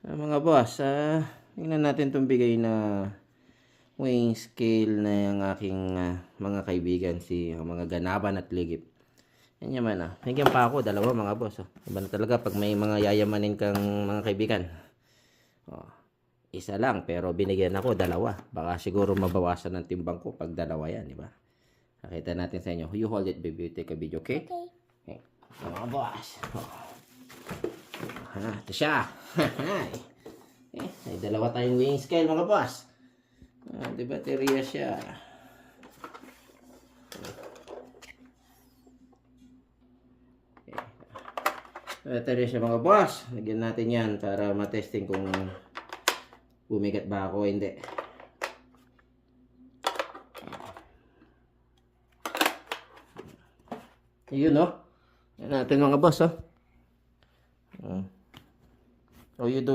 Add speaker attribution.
Speaker 1: Mga boss, tingnan natin itong bigay na weighing scale na yung aking mga kaibigan, mga Ganaban at Ligip. Yan naman Higyan pa ako, dalawa mga boss. Iba na talaga pag may mga yayamanin kang mga kaibigan. Isa lang, pero binigyan ako dalawa. Baka siguro mabawasan ng timbang ko pag dalawa yan, di ba? Nakita natin sa inyo. You hold it, baby. Take a video, okay? Okay. Mga boss. Ito siya. May dalawa tayong weighing scale mga boss. Di baterya siya. Baterya siya mga boss. Lagyan natin yan para matesting kung bumigat ba ako o hindi. Yun Yan natin mga boss Oh, you do